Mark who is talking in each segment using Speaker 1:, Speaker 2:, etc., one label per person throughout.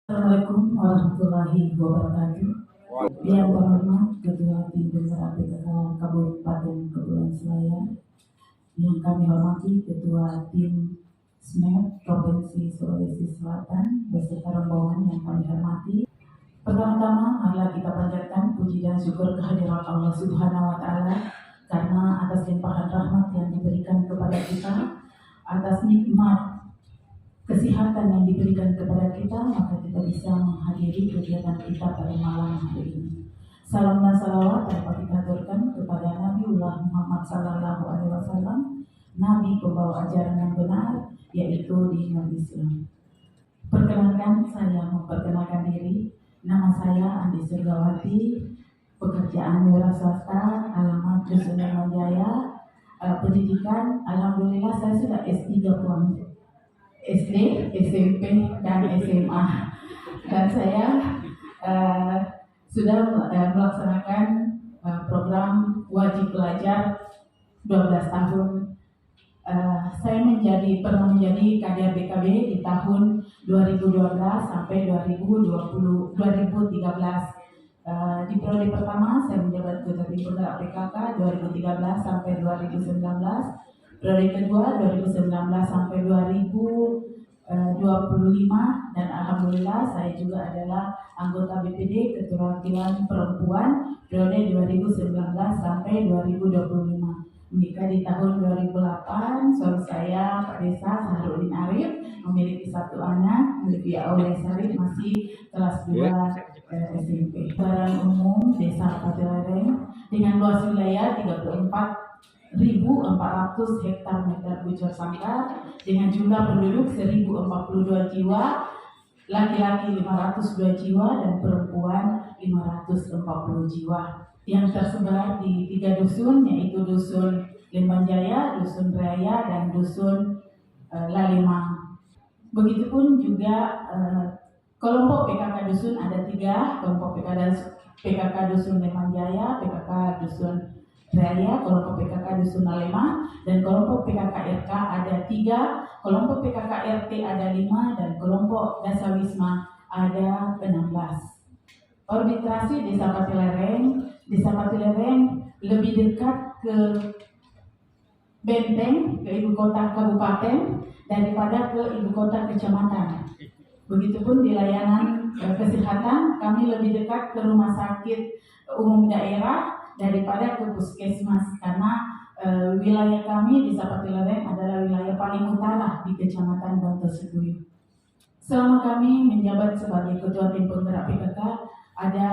Speaker 1: Assalamualaikum warahmatullahi wabarakatuh. Yang terhormat Ketua Tim Penggerak PKK Kabupaten Kepulauan Selayar, yang kami hormati Ketua Tim SMED Provinsi Sulawesi Selatan beserta rombongan yang kami hormati. Pertama-tama marilah kita panjatkan puji dan syukur kehadirat Allah Subhanahu wa Ta'ala karena atas limpahan rahmat yang diberikan kepada kita, atas nikmat kesehatan yang diberikan kepada kita, maka kita bisa menghadiri kegiatan kita pada malam hari ini. Salam dan salawat dapat kita aturkan kepada Nabiullah Muhammad Sallallahu Alaihi Wasallam, Nabi pembawa ajaran yang benar, yaitu dinul Islam. Perkenalkan, saya memperkenalkan diri. Nama saya Andi Surgawati, pekerjaan wira swasta, alamat Dusun Lemonjaya, pendidikan. Alhamdulillah saya sudah S3 puan. SD, SMP, dan SMA, dan saya sudah melaksanakan program wajib belajar 12 tahun. Saya pernah menjadi kader BKB di tahun 2012 sampai 2013. Di periode pertama saya menjabat Ketua Tim Penggerak PKK 2013 sampai 2019. Periode kedua 2019 sampai 2025, dan alhamdulillah saya juga adalah anggota BPD Keterwakilan Perempuan periode 2019 sampai 2025. Menikah di tahun 2008, suami saya Pak Desa Sahrudin Arif, memiliki satu anak, Olivia Aulia Sarif, masih kelas 2 SMP. Badan Umum Desa Patilereng dengan luas wilayah 34.400 hektar meter bujur sangkar dengan jumlah penduduk 1.042 jiwa, laki-laki 502 jiwa dan perempuan 540 jiwa, yang tersebar di 3 dusun, yaitu Dusun Lembanjaya, Dusun Raya, dan Dusun Lalimang. Begitupun juga kelompok PKK dusun ada 3, kelompok PKK Dusun Lembanjaya, PKK Dusun Raya, kelompok PKK Dusun Lalimang, dan kelompok PKK RK ada 3, kelompok PKK RT ada 5, dan kelompok Dasawisma ada 16. Orbitasi Desa Patilereng lebih dekat ke Benteng, ke ibu kota kabupaten, daripada ke ibu kota kecamatan. Begitupun di layanan kesehatan, kami lebih dekat ke rumah sakit umum daerah daripada ke puskesmas, karena wilayah kami di Patilereng adalah wilayah paling utara di Kecamatan Bantoseguyu. Selama kami menjabat sebagai Ketua Tim Penggerak PKK, ada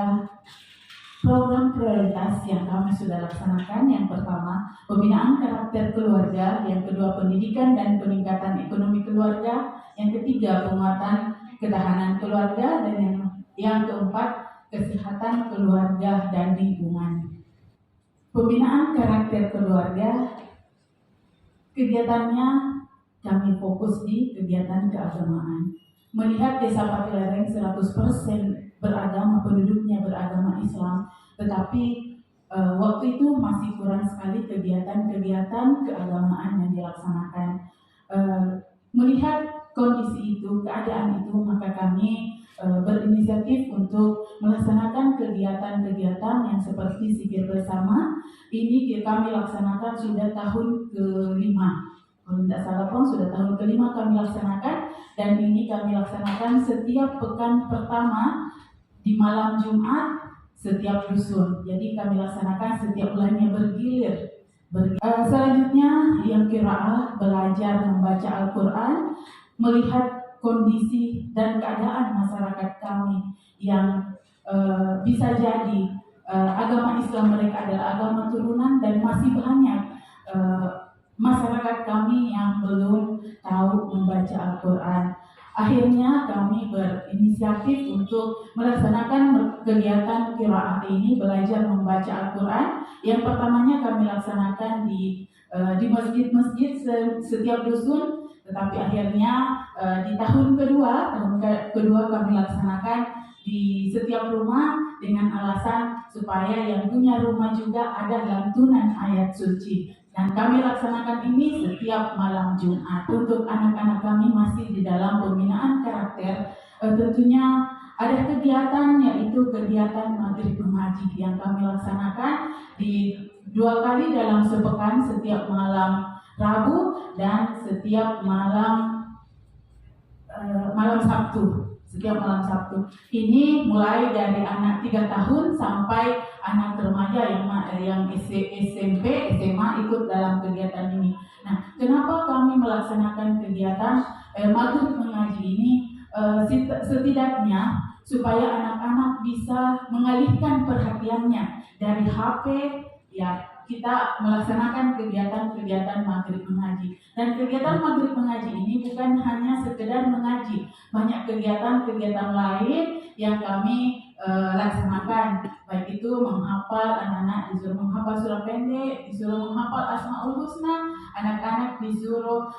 Speaker 1: program prioritas yang kami sudah laksanakan. Yang pertama, pembinaan karakter keluarga. Yang kedua, pendidikan dan peningkatan ekonomi keluarga. Yang ketiga, penguatan ketahanan keluarga. Dan yang keempat, kesehatan keluarga dan lingkungan. Pembinaan karakter keluarga, kegiatannya kami fokus di kegiatan keagamaan. Melihat Desa Patilereng 100% beragama, penduduknya beragama Islam, tetapi waktu itu masih kurang sekali kegiatan-kegiatan keagamaan yang dilaksanakan. Melihat kondisi itu, keadaan itu, maka kami berinisiatif untuk melaksanakan kegiatan-kegiatan yang seperti zikir bersama. Ini kami laksanakan sudah tahun ke-5. Kalau tidak salah pun sudah tahun ke-5 kami laksanakan, dan ini kami laksanakan setiap pekan pertama di malam Jumat setiap dusun. Jadi kami laksanakan setiap bulannya bergilir. Selanjutnya yang qiraah, belajar membaca Al-Quran, melihat kondisi dan keadaan masyarakat kami yang bisa jadi agama Islam mereka adalah agama turunan, dan masih banyak masyarakat kami yang belum tahu membaca Al-Quran. Akhirnya kami berinisiatif untuk melaksanakan kegiatan qiraah ini, belajar membaca Al-Quran. Yang pertamanya kami laksanakan di masjid-masjid setiap dusun, tetapi akhirnya di tahun kedua kami laksanakan di setiap rumah dengan alasan supaya yang punya rumah juga ada lantunan ayat suci. Dan kami laksanakan ini setiap malam Jumat. Untuk anak-anak kami masih di dalam pembinaan karakter, tentunya ada kegiatan, yaitu kegiatan maghrib mengaji yang kami laksanakan di 2 kali dalam sepekan, setiap malam Rabu dan setiap malam Sabtu. Setiap malam Sabtu. Ini mulai dari anak 3 tahun sampai anak remaja yang SMP, SMA ikut dalam kegiatan ini. Nah, kenapa kami melaksanakan kegiatan maghrib mengaji ini? Setidaknya supaya anak-anak bisa mengalihkan perhatiannya dari HP, ya, kita melaksanakan kegiatan-kegiatan maghrib mengaji. Dan kegiatan maghrib mengaji ini bukan hanya sekedar mengaji, banyak kegiatan-kegiatan lain yang kami laksanakan. Baik itu menghafal, anak-anak disuruh menghafal surah pendek, disuruh menghafal Asmaul Husna, anak-anak disuruh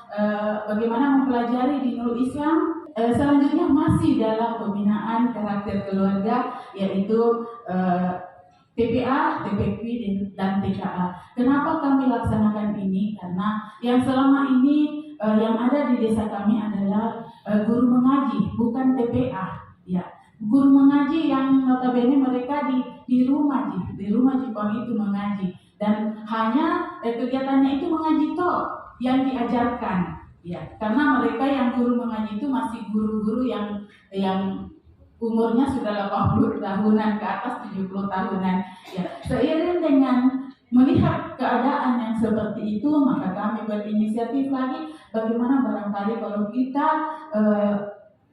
Speaker 1: bagaimana mempelajari dinul Islam. Selanjutnya masih dalam pembinaan karakter keluarga, yaitu TPA, TPQ, dan TKA. Kenapa kami laksanakan ini? Karena yang selama ini yang ada di desa kami adalah guru mengaji, bukan TPA. Ya, guru mengaji yang notabene mereka di rumah Jepang itu mengaji, dan hanya kegiatannya itu mengaji toh yang diajarkan. Ya, karena mereka yang guru mengaji itu masih guru-guru yang umurnya sudah 80 tahunan ke atas, 70 tahunan. Ya, seiring dengan melihat keadaan yang seperti itu, maka kami berinisiatif lagi bagaimana barangkali kalau kita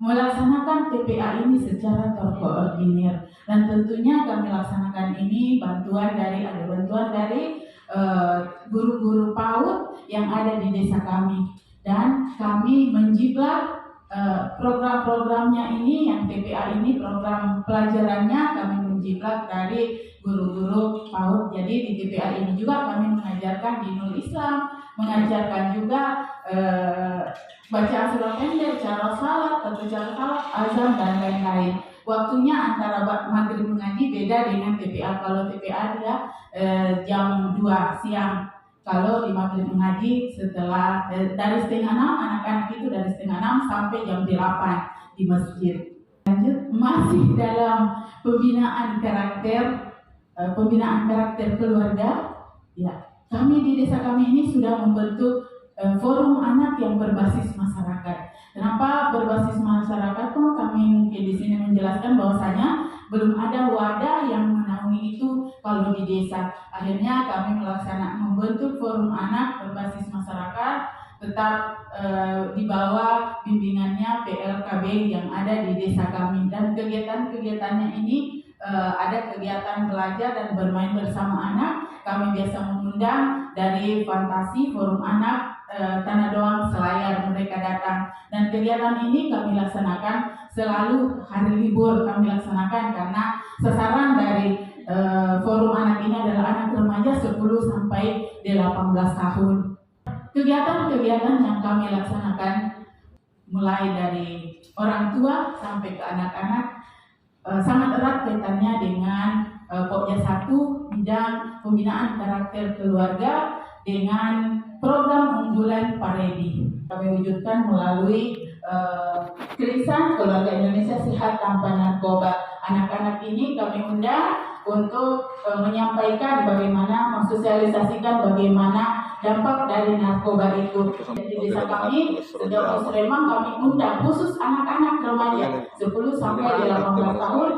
Speaker 1: melaksanakan TPA ini secara terkoordinir. Dan tentunya kami laksanakan ini bantuan dari guru-guru PAUD yang ada di desa kami. Dan kami menjiplak program-programnya ini, yang TPA ini, program pelajarannya kami menjiplak dari guru-guru PAUD. Jadi di TPA ini juga kami mengajarkan dinul Islam, mengajarkan juga bacaan surah pendek, cara salat, azan, dan lain-lain. Waktunya antara maghrib mengaji beda dengan TPA. Kalau TPA dia jam 2 siang. Kalau di maghrib mengaji setelah dari setengah 6, anak-anak itu dari setengah 6 sampai jam 8 di masjid. Lanjut, masih dalam pembinaan karakter keluarga. Ya, kami di desa kami ini sudah membentuk forum anak yang berbasis masyarakat. Kenapa berbasis masyarakat? Kami mungkin di sini menjelaskan bahwasanya belum ada wadah yang menaungi itu kalau di desa. Akhirnya kami membentuk forum anak berbasis masyarakat, tetap di bawah bimbingannya PLKB yang ada di desa kami. Dan kegiatan-kegiatannya ini ada kegiatan belajar dan bermain bersama anak. Kami biasa mengundang dari Fantasi, forum anak, Tanah Doang, Selayar, mereka datang. Dan kegiatan ini kami laksanakan selalu hari libur kami laksanakan, karena sasaran dari forum anak ini adalah anak remaja 10 sampai 18 tahun. Kegiatan-kegiatan yang kami laksanakan mulai dari orang tua sampai ke anak-anak sangat erat kaitannya dengan Pokja 1, bidang pembinaan karakter keluarga dengan program unggulan Paredi. Kami wujudkan melalui Kerisan Keluarga Indonesia Sehat Tanpa Narkoba. Anak-anak ini kami undang untuk menyampaikan bagaimana, mensosialisasikan bagaimana dampak dari narkoba itu. Di desa kami, sejak Musremang kami undang khusus anak-anak remaja 10 sampai 18 tahun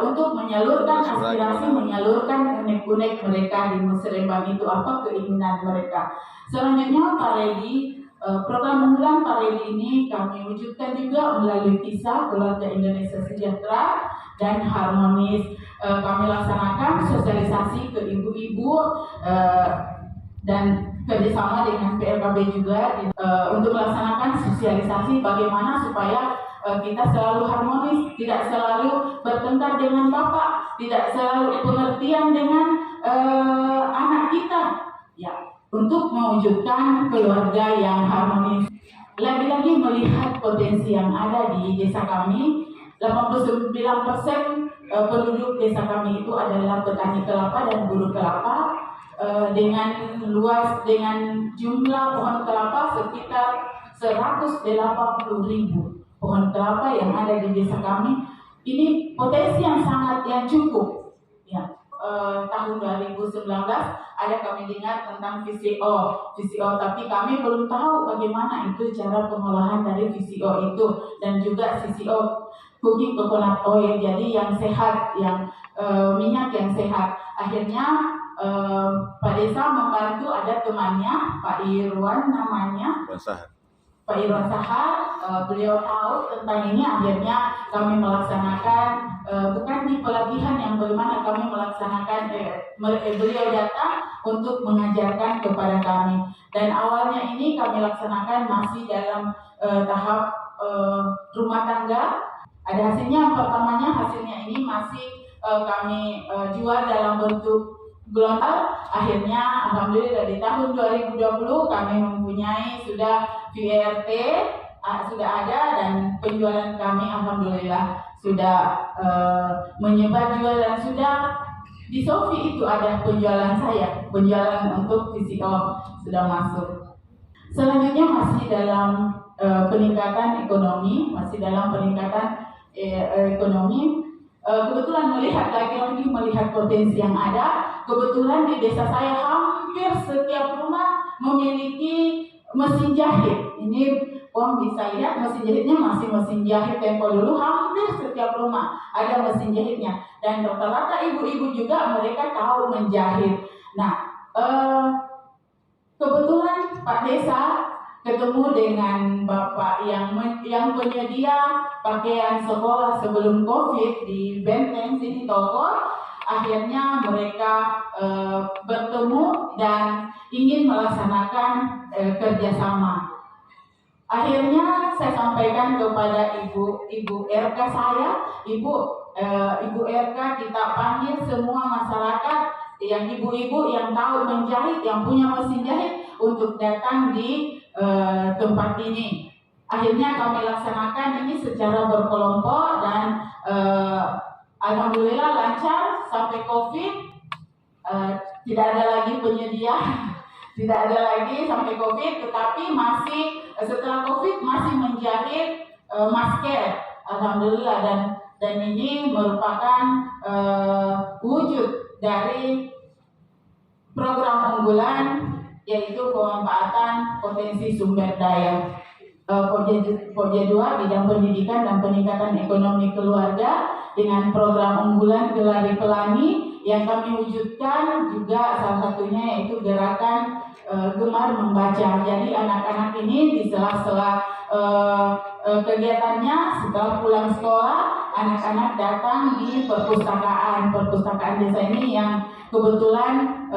Speaker 1: untuk menyalurkan aspirasi, menyalurkan unek-unek mereka di Musremang itu, apa keinginan mereka. Selanjutnya Paredi, program unggulan Paredi ini kami wujudkan juga melalui kisah Keluarga Indonesia Sejahtera dan Harmonis. Kami laksanakan sosialisasi ke ibu-ibu dan kerjasama dengan PLKB juga untuk melaksanakan sosialisasi bagaimana supaya kita selalu harmonis, tidak selalu bertengkar dengan bapak, tidak selalu pengertian dengan anak kita, ya, untuk mewujudkan keluarga yang harmonis. Lagi-lagi melihat potensi yang ada di desa kami, 89% penduduk desa kami itu adalah petani kelapa dan buruh kelapa. dengan jumlah pohon kelapa sekitar 180.000 pohon kelapa yang ada di desa kami. Ini potensi yang cukup. Ya, tahun 2019 ada kami dengar tentang VCO, tapi kami belum tahu bagaimana itu cara pengolahan dari VCO itu, dan juga CCO, cooking coconut oil, jadi yang sehat, yang minyak yang sehat. Akhirnya Pak Desa membantu, ada temannya Pak Irwan namanya, Pak Irwan Sahar, beliau tahu tentang ini. Akhirnya kami melaksanakan, bukan di pelatihan yang bagaimana kami melaksanakan, beliau datang untuk mengajarkan kepada kami. Dan awalnya ini kami laksanakan masih dalam tahap rumah tangga. Ada hasilnya, pertamanya hasilnya ini masih kami jual dalam bentuk global. Akhirnya alhamdulillah di tahun 2020 kami mempunyai sudah VRT, sudah ada, dan penjualan kami alhamdulillah sudah menyebar jual, dan sudah di Shopee itu ada penjualan saya, penjualan untuk VCO sudah masuk. Selanjutnya masih dalam peningkatan ekonomi, kebetulan melihat potensi yang ada. Kebetulan di desa saya hampir setiap rumah memiliki mesin jahit. Ini Om bisa lihat mesin jahitnya masih mesin jahit tempo dulu, hampir setiap rumah ada mesin jahitnya. Dan rata-rata ibu-ibu juga mereka tahu menjahit. Nah, kebetulan Pak Desa ketemu dengan Bapak yang penyedia pakaian sekolah sebelum COVID di Benteng sini toko. Akhirnya mereka bertemu dan ingin melaksanakan kerjasama. Akhirnya saya sampaikan kepada ibu RK saya, ibu RK, kita panggil semua masyarakat yang ibu-ibu yang tahu menjahit, yang punya mesin jahit untuk datang di tempat ini. Akhirnya kami laksanakan ini secara berkelompok, dan alhamdulillah lancar sampai COVID. Tidak ada lagi penyedia, tidak ada lagi sampai COVID, tetapi masih setelah COVID masih menjahit masker, alhamdulillah. Dan ini merupakan wujud dari program unggulan, yaitu pemanfaatan potensi sumber daya. Pokja 2 bidang pendidikan dan peningkatan ekonomi keluarga dengan program unggulan Gelari Pelani yang kami wujudkan juga salah satunya yaitu gerakan gemar membaca. Jadi anak-anak ini di sela-sela kegiatannya setelah pulang sekolah, anak-anak datang di perpustakaan desa ini yang kebetulan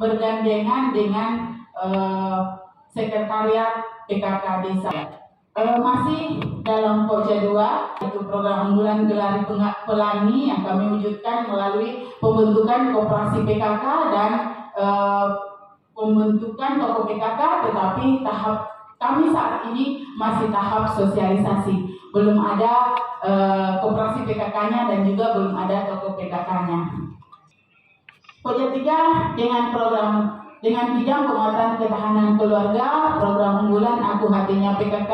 Speaker 1: bergandengan dengan sekretariat PKK desa. Masih dalam Pokja 2, yaitu program unggulan Gelari Pelani yang kami wujudkan melalui pembentukan koperasi PKK dan pembentukan toko PKK, tetapi kami saat ini masih tahap sosialisasi. Belum ada koperasi PKK-nya dan juga belum ada toko PKK-nya. Pokja 3 dengan bidang penguatan ketahanan keluarga, program unggulan Aku Hatinya PKK,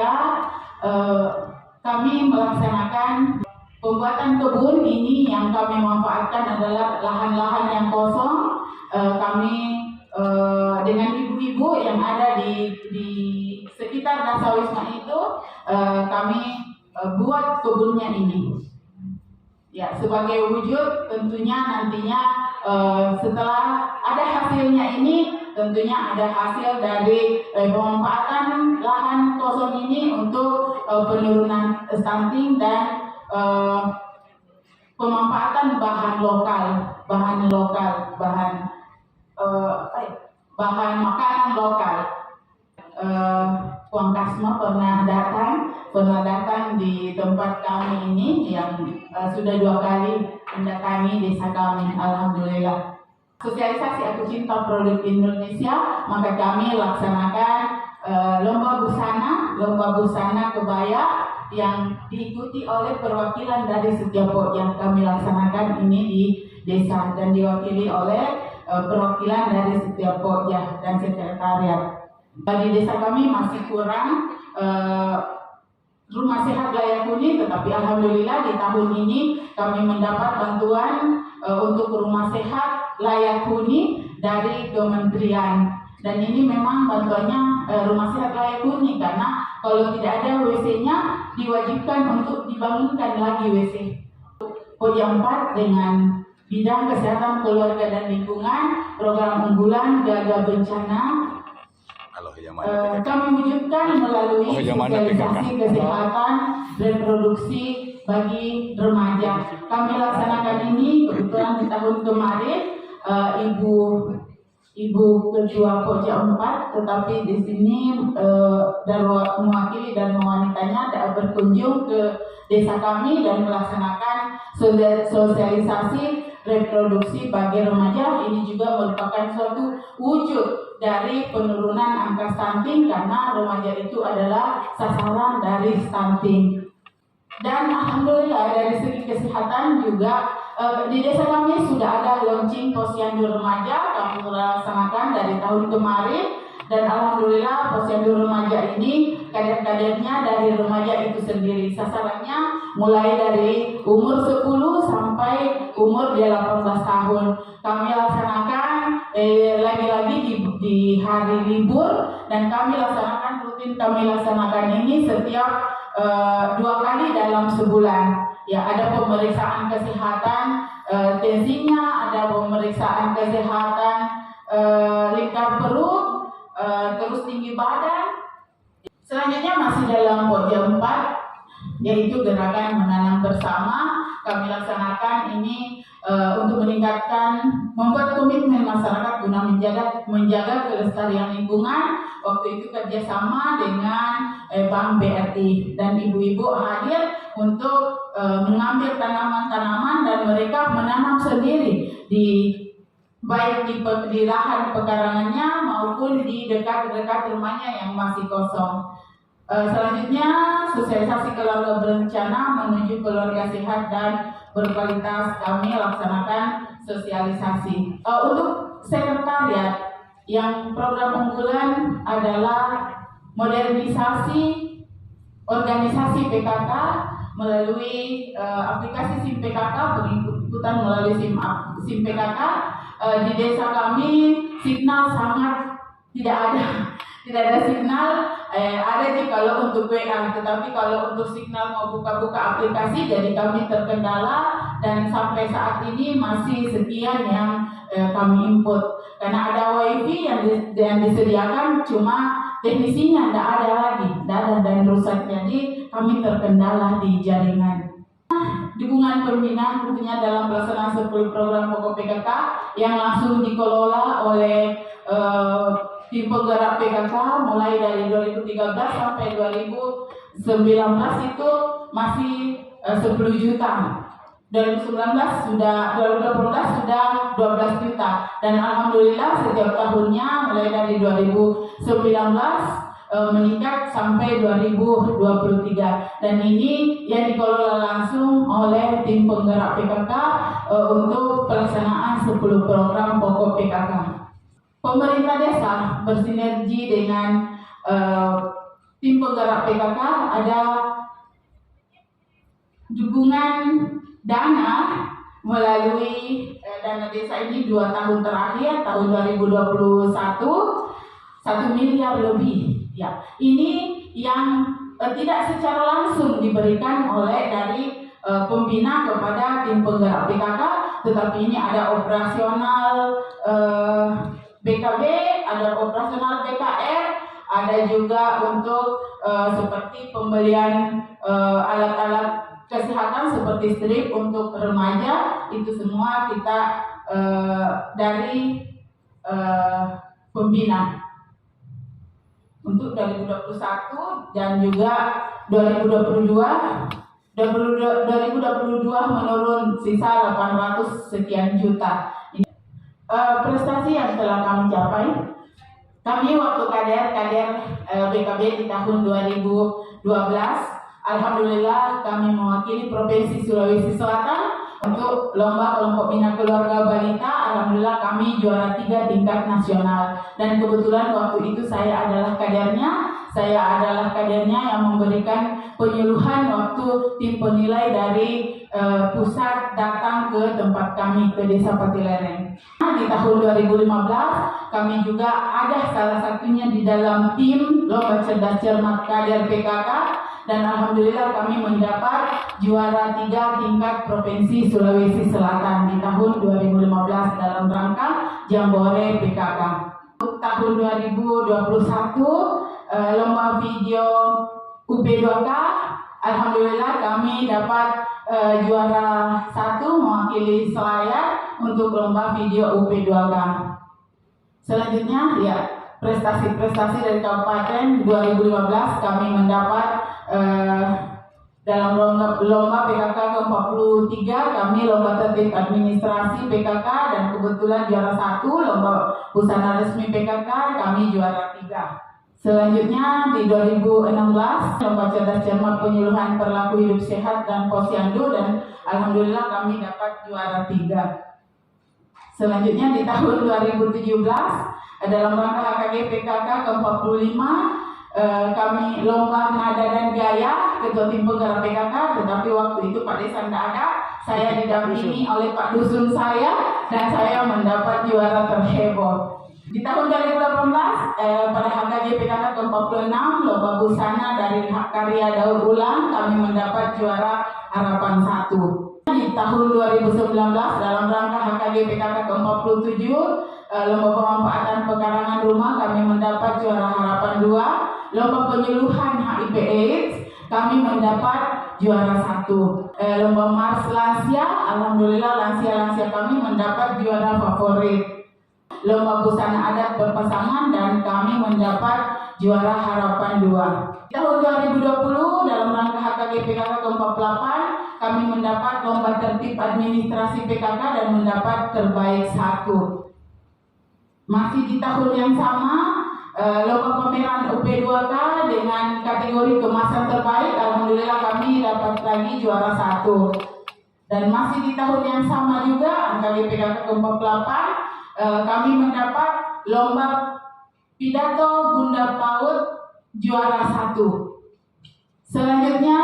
Speaker 1: kami melaksanakan pembuatan kebun. Ini yang kami manfaatkan adalah lahan-lahan yang kosong. Kami dengan ibu-ibu yang ada di sekitar Dasawisma itu, kami buat kebunnya ini. Ya, sebagai wujud tentunya nantinya setelah ada hasilnya ini, tentunya ada hasil dari pemanfaatan lahan kosong ini untuk penurunan stunting dan pemanfaatan bahan makanan lokal. Puang Kasma pernah datang di tempat kami ini yang sudah 2 kali mendatangi desa kami, alhamdulillah. Sosialisasi Aku Cinta Produk Indonesia, maka kami laksanakan lomba busana kebaya yang diikuti oleh perwakilan dari setiap pokja yang kami laksanakan ini di desa dan diwakili oleh perwakilan dari setiap pokja dan sekretariat. Di desa kami masih kurang rumah sehat layak huni, tetapi alhamdulillah di tahun ini kami mendapat bantuan untuk rumah sehat layak huni dari kementerian. Dan ini memang bantuannya rumah sehat layak huni, karena kalau tidak ada WC-nya diwajibkan untuk dibangunkan lagi WC. Pokja 4 dengan bidang kesehatan keluarga dan lingkungan, program unggulan gagal bencana, kami wujudkan melalui sosialisasi kesehatan reproduksi bagi remaja. Kami laksanakan ini kebetulan di tahun kemarin, Ibu Ketua Pokja 4, tetapi di sini dan mewakili dan wanitanya berkunjung ke desa kami dan melaksanakan sosialisasi reproduksi bagi remaja. Ini juga merupakan suatu wujud dari penurunan angka stunting, karena remaja itu adalah sasaran dari stunting. Dan alhamdulillah dari segi kesehatan juga di desa kami sudah ada launching posyandu remaja. Kami melaksanakan dari tahun kemarin, dan alhamdulillah posyandu remaja ini kader-kadernya dari remaja itu sendiri. Sasarannya mulai dari umur 10 sampai umur 18 tahun. Kami laksanakan lagi-lagi di hari libur, dan kami laksanakan ini setiap 2 kali dalam sebulan. Ya, ada pemeriksaan kesehatan tensinya, ada pemeriksaan kesehatan lingkar perut, terus tinggi badan. Selanjutnya masih dalam Pokja 4, yaitu gerakan menanam bersama. Kami laksanakan ini untuk membuat komitmen masyarakat guna menjaga kelestarian lingkungan. Waktu itu kerjasama dengan Bank BRI, dan ibu-ibu hadir untuk mengambil tanaman-tanaman, dan mereka menanam sendiri baik di lahan pekarangannya maupun di dekat-dekat rumahnya yang masih kosong. Selanjutnya sosialisasi keluarga berencana menuju keluarga sehat dan berkualitas. Kami laksanakan sosialisasi. Untuk sekretariat, yang program unggulan adalah modernisasi organisasi PKK melalui aplikasi SIM PKK, pengikutan melalui SIM PKK. Di desa kami signal sangat tidak ada signal. Ada sih kalau untuk WA, tetapi kalau untuk signal mau buka-buka aplikasi, jadi kami terkendala, dan sampai saat ini masih sekian yang kami input, karena ada wifi yang disediakan, cuma teknisinya tidak ada lagi, dan rusak, jadi kami terkendala di jaringan. Dukungan pembinaan tentunya dalam pelaksanaan 10 program pokok PKK yang langsung dikelola oleh tim penggerak PKK mulai dari 2013 sampai 2019 itu masih 10 juta. 2019 sudah 12 juta, dan alhamdulillah setiap tahunnya mulai dari 2019 meningkat sampai 2023, dan ini yang dikelola langsung oleh tim penggerak PKK untuk pelaksanaan 10 program pokok PKK. Pemerintah desa bersinergi dengan tim penggerak PKK, ada dukungan dana melalui dana desa ini 2 tahun terakhir, tahun 2021 1 miliar lebih. Ya, ini yang tidak secara langsung diberikan oleh dari pembina kepada tim penggerak PKK, tetapi ini ada operasional BKB, ada operasional BKR, ada juga untuk seperti pembelian alat-alat kesehatan seperti strip untuk remaja. Itu semua kita dari pembina. Untuk 2021 dan juga 2022 menurun sisa 800 sekian juta. Prestasi yang telah kami capai, kami waktu kader BKB di tahun 2012, alhamdulillah kami mewakili Provinsi Sulawesi Selatan Untuk lomba kelompok bina keluarga balita, alhamdulillah kami juara 3 tingkat nasional. Dan kebetulan waktu itu saya adalah kadernya yang memberikan penyuluhan waktu tim penilai dari pusat datang ke tempat kami ke Desa Patilereng. Di tahun 2015 kami juga ada salah satunya di dalam tim lomba cerdas cermat kader PKK, dan alhamdulillah kami mendapat juara 3 tingkat provinsi Sulawesi Selatan di tahun 2015 dalam rangka Jambore PKK. Tahun 2021 lomba video UP2K, alhamdulillah kami dapat juara 1 mewakili Selayar untuk lomba video UP2K. Selanjutnya ya, prestasi-prestasi dari kabupaten 2015 kami mendapat dalam lomba PKK ke-43 kami lomba tertib administrasi PKK, dan kebetulan juara 1 lomba busana resmi PKK kami juara 3. Selanjutnya di 2016 lomba cerdas cermat penyuluhan perilaku hidup sehat dan posyandu, dan alhamdulillah kami dapat juara 3. Selanjutnya di tahun 2017 dalam rangka HKG PKK ke-45 kami lomba nada dan gaya ketua tim penggerak PKK, tetapi waktu itu Pak Desa tidak ada. Saya didampingi oleh Pak Dusun saya, dan saya mendapat juara terheboh. Di tahun 2018 pada HKG PKK ke-46 lomba busana dari hak karya daur ulang kami mendapat juara harapan 1. Di tahun 2019 dalam rangka HKG PKK ke-47 lomba pemanfaatan pekarangan rumah kami mendapat juara harapan 2. Lomba penyuluhan HIV AIDS kami mendapat juara 1. Lomba Mars Lansia, alhamdulillah lansia-lansia kami mendapat juara favorit. Lomba busana adat berpasangan dan kami mendapat juara harapan 2. Tahun 2020 dalam rangka HKG PKK ke-48 kami mendapat lomba tertib administrasi PKK dan mendapat terbaik 1. Masih di tahun yang sama lomba pameran UP2K dengan kategori kemasan terbaik, alhamdulillah kami dapat lagi juara 1. Dan masih di tahun yang sama juga HKG PKK ke-48 kami mendapat lomba pidato Bunda PAUD juara 1. Selanjutnya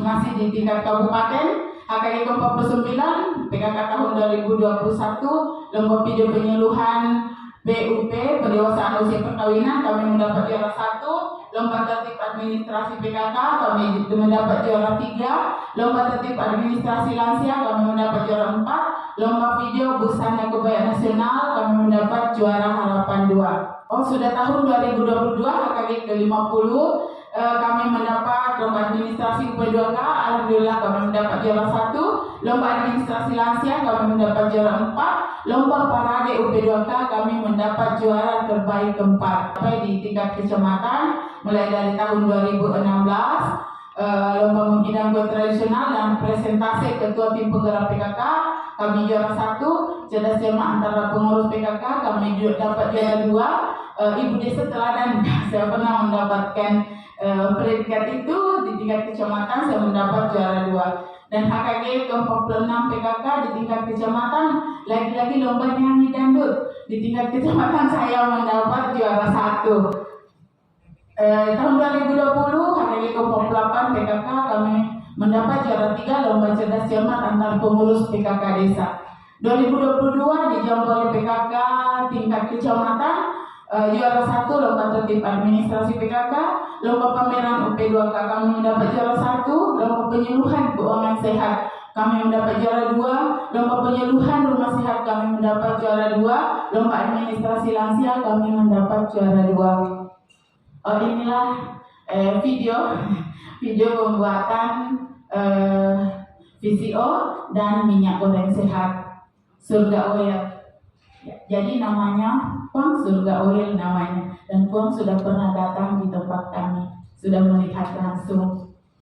Speaker 1: masih di tingkat kabupaten HKG ke-49 PKK tahun 2021 lomba video penyuluhan PUP pendewasaan usia perkawinan kami mendapat juara 1. Lomba tertib administrasi PKK kami mendapat juara 3. Lomba tertib administrasi lansia kami mendapat juara 4. Lomba video busana kebaya nasional kami mendapat juara harapan 2. Sudah tahun 2022 HKG ke-50 kami mendapat lomba administrasi UP2K, alhamdulillah kami mendapat juara 1. Lomba administrasi lansia kami mendapat juara 4. Lomba parade UP2K kami mendapat juara terbaik 4. Sampai di tingkat kecamatan mulai dari tahun 2016 lomba menghidang kue tradisional dan presentasi ketua tim penggerak PKK kami juara 1. Cerdas cermat antara pengurus PKK kami dapat juara 2. Ibu Desa Teladan saya pernah mendapatkan predikat itu di tingkat kecamatan, saya mendapat juara 2. Dan HKG ke-46 PKK di tingkat kecamatan lagi-lagi lomba nyanyi dangdut di tingkat kecamatan saya mendapat juara 1. Tahun 2020 HKG ke-48 PKK kami mendapat juara 3 lomba cerdas cermat antar pengurus PKK desa. 2022 di Jambore PKK tingkat kecamatan juara 1 lomba tertib administrasi PKK. Lomba pameran UP2K kami mendapat juara 1. Lomba penyuluhan keuangan sehat kami mendapat juara 2. Lomba penyuluhan rumah sehat kami mendapat juara 2. Lomba administrasi lansia kami mendapat juara 2. Inilah video pembuatan VCO dan minyak goreng sehat Surga Oil. Jadi namanya Puang Surga Oil namanya, dan Puang sudah pernah datang di tempat kami, sudah melihat langsung